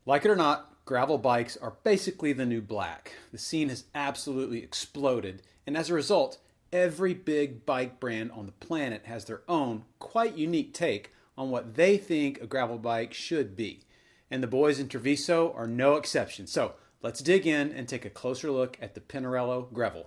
Like it or not, gravel bikes are basically the new black. The scene has absolutely exploded, and as a result, every big bike brand on the planet has their own, quite unique take on what they think a gravel bike should be. And the boys in Treviso are no exception. So let's dig in and take a closer look at the Pinarello Grevil.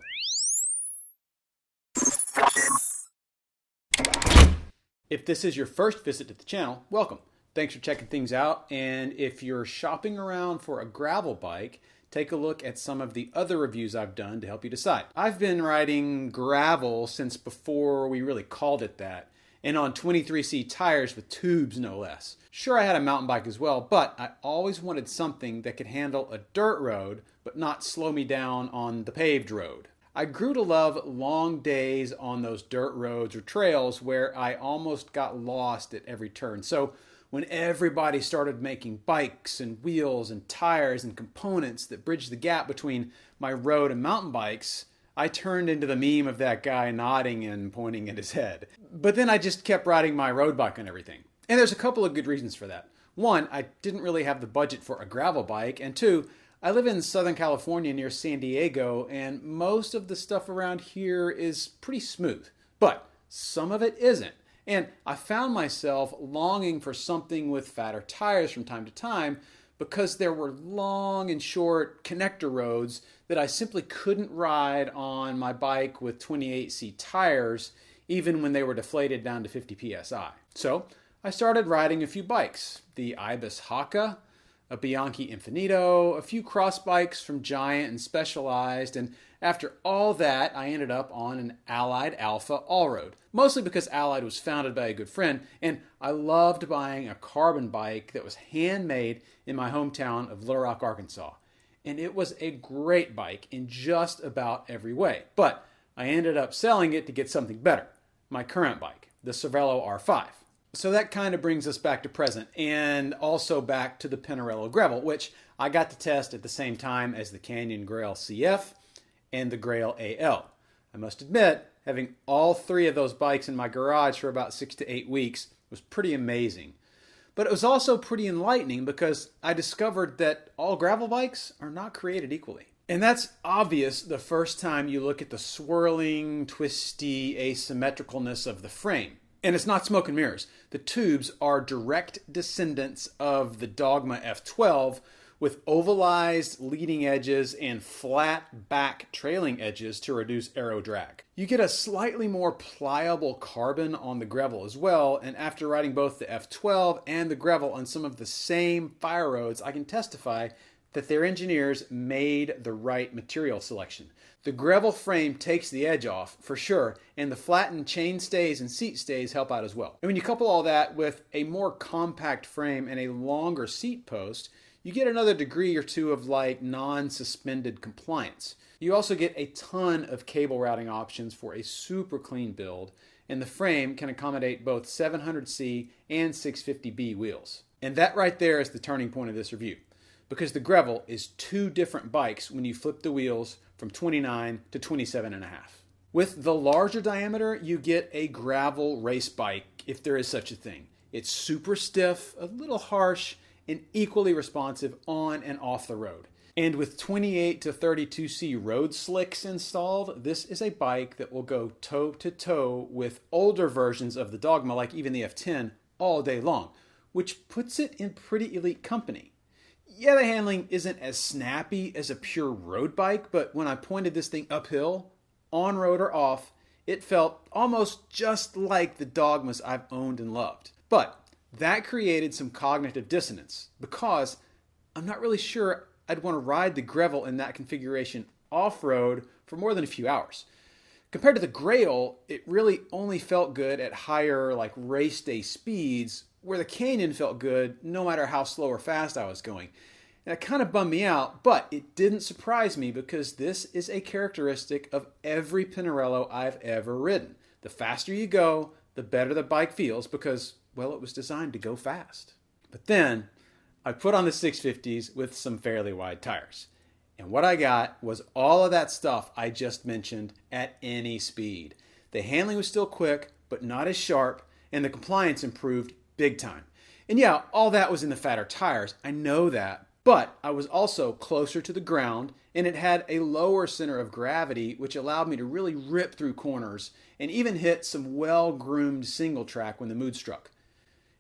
If this is your first visit to the channel, welcome. Thanks for checking things out, and if you're shopping around for a gravel bike, take a look at some of the other reviews I've done to help you decide. I've been riding gravel since before we really called it that, and on 23C tires with tubes no less. Sure, I had a mountain bike as well, but I always wanted something that could handle a dirt road but not slow me down on the paved road. I grew to love long days on those dirt roads or trails where I almost got lost at every turn. So when everybody started making bikes and wheels and tires and components that bridged the gap between my road and mountain bikes, I turned into the meme of that guy nodding and pointing at his head. But then I just kept riding my road bike and everything. And there's a couple of good reasons for that. One, I didn't really have the budget for a gravel bike, and two, I live in Southern California near San Diego, and most of the stuff around here is pretty smooth. But some of it isn't. And I found myself longing for something with fatter tires from time to time because there were long and short connector roads that I simply couldn't ride on my bike with 28C tires, even when they were deflated down to 50 psi. So I started riding a few bikes, the Ibis Haka, a Bianchi Infinito, a few cross bikes from Giant and Specialized, and after all that, I ended up on an Allied Alpha all-road, mostly because Allied was founded by a good friend, and I loved buying a carbon bike that was handmade in my hometown of Little Rock, Arkansas. And it was a great bike in just about every way, but I ended up selling it to get something better, my current bike, the Cervelo R5. So that kind of brings us back to present, and also back to the Pinarello Grevil, which I got to test at the same time as the Canyon Grail CF and the Grail AL. I must admit, having all three of those bikes in my garage for about 6 to 8 weeks was pretty amazing. But it was also pretty enlightening because I discovered that all gravel bikes are not created equally. And that's obvious the first time you look at the swirling, twisty asymmetricalness of the frame. And it's not smoke and mirrors. The tubes are direct descendants of the Dogma F12 with ovalized leading edges and flat back trailing edges to reduce aero drag. You get a slightly more pliable carbon on the Grevil as well, and after riding both the F12 and the Grevil on some of the same fire roads, I can testify that their engineers made the right material selection. The Grevil frame takes the edge off, for sure, and the flattened chain stays and seat stays help out as well. And when you couple all that with a more compact frame and a longer seat post, you get another degree or two of like non-suspended compliance. You also get a ton of cable routing options for a super clean build, and the frame can accommodate both 700C and 650B wheels. And that right there is the turning point of this review, because the Grevil is two different bikes when you flip the wheels from 29 to 27.5. With the larger diameter, you get a gravel race bike, if there is such a thing. It's super stiff, a little harsh, and equally responsive on and off the road. And with 28 to 32C road slicks installed, this is a bike that will go toe to toe with older versions of the Dogma, like even the F10, all day long, which puts it in pretty elite company. Yeah, the handling isn't as snappy as a pure road bike, but when I pointed this thing uphill, on road or off, it felt almost just like the Dogmas I've owned and loved. But that created some cognitive dissonance because I'm not really sure I'd want to ride the Grevil in that configuration off-road for more than a few hours. Compared to the Grail, it really only felt good at higher like race day speeds, where the Canyon felt good no matter how slow or fast I was going. And it kind of bummed me out, but it didn't surprise me because this is a characteristic of every Pinarello I've ever ridden. The faster you go, the better the bike feels because, well, it was designed to go fast. But then I put on the 650s with some fairly wide tires. And what I got was all of that stuff I just mentioned at any speed. The handling was still quick, but not as sharp, and the compliance improved big time. And yeah, all that was in the fatter tires. I know that. But I was also closer to the ground, and it had a lower center of gravity, which allowed me to really rip through corners and even hit some well-groomed single track when the mood struck.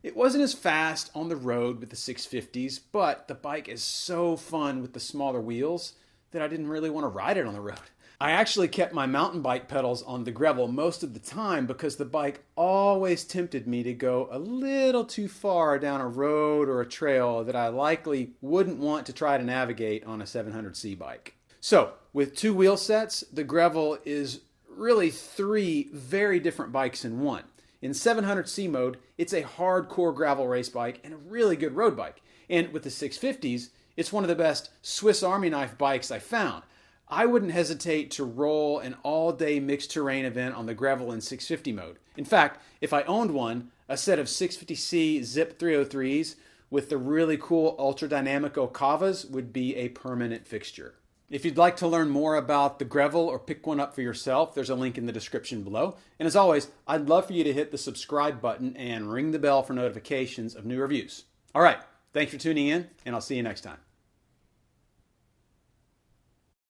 It wasn't as fast on the road with the 650s, but the bike is so fun with the smaller wheels that I didn't really want to ride it on the road. I actually kept my mountain bike pedals on the Grevil most of the time because the bike always tempted me to go a little too far down a road or a trail that I likely wouldn't want to try to navigate on a 700C bike. So, with two wheel sets, the Grevil is really three very different bikes in one. In 700C mode, it's a hardcore gravel race bike and a really good road bike. And with the 650s, it's one of the best Swiss Army knife bikes I found. I wouldn't hesitate to roll an all-day mixed terrain event on the Grevil in 650 mode. In fact, if I owned one, a set of 650C Zip 303s with the really cool Ultra Dynamico Cavas would be a permanent fixture. If you'd like to learn more about the Grevil or pick one up for yourself, there's a link in the description below. And as always, I'd love for you to hit the subscribe button and ring the bell for notifications of new reviews. All right, thanks for tuning in, and I'll see you next time.